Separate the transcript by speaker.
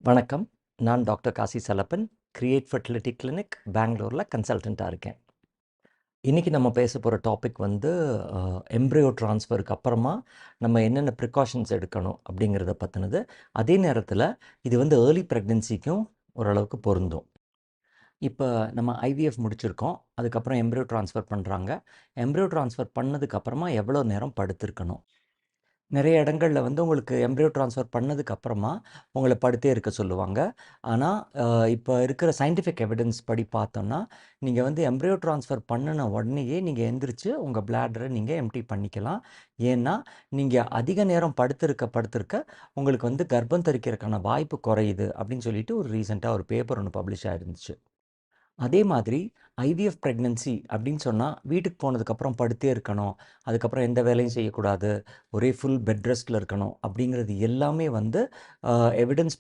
Speaker 1: வணக்கம். நான் doctor Kasi Chellappan. Create fertility clinic பெங்களூர்ல கன்சல்டன்ட்டா இருக்கேன். இன்னைக்கு நம்ம பேச போற டாபிக் வந்து எம்ப்ரியோ ட்ரான்ஸ்ஃபருக்கு அப்புறமா நம்ம என்னென்ன ப்ரிகாஷன்ஸ் எடுக்கணும் அப்படிங்கிறத பத்தினது. அதே நேரத்தில இது வந்து ஏர்லி பிரெக்னன்சிக்கும் ஓரளவுக்கு பொருந்தும். இப்ப நம்ம ஐவிஎஃப் முடிச்சிருக்கோம். அதுக்கப்புறம் எம்ப்ரியோ ட்ரான்ஸ்ஃபர் பண்றாங்க. எம்ப்ரியோ ட்ரான்ஸ்ஃபர் பண்ணதுக்கு அப்புறமா எவ்வளோ நேரம் படுத்திருக்கணும்? நிறைய இடங்கள்ல வந்து உங்களுக்கு எம்ப்ரியோ ட்ரான்ஸ்ஃபர் பண்ணதுக்கு அப்புறமா உங்கள படுத்தே இருக்க சொல்லுவாங்க. ஆனா, இப்ப இருக்கிற சயின்டிஃபிக் எவிடன்ஸ் படி பார்த்தோம்னா, நீங்க வந்து எம்ப்ரியோ ட்ரான்ஸ்ஃபர் பண்ணுன உடனேயே நீங்க எந்திரிச்சு உங்க பிளாடர நீங்க எம்ப்டி பண்ணிக்கலாம். ஏன்னா, நீங்க அதிக நேரம் படுத்திருக்க உங்களுக்கு வந்து கர்ப்பம் தரிக்கிறதுக்கான வாய்ப்பு குறையுது அப்படின்னு சொல்லிட்டு ஒரு ரீசென்ட்டா ஒரு பேப்பர் ஒண்ணு பப்ளிஷ் ஆயிருந்துச்சு. அதே மாதிரி ஐவிஎஃப் பிரெக்னன்சி அப்படின்னு சொன்னா, வீட்டுக்கு போனதுக்கப்புறம் படுத்தே இருக்கணும். அதுக்கப்புறம் எந்த வேலையும் செய்யக்கூடாது. ஒரே ஃபுல் பெட் ரெஸ்ட்ல இருக்கணும். அப்படிங்கிறது எல்லாமே வந்து எவிடன்ஸ்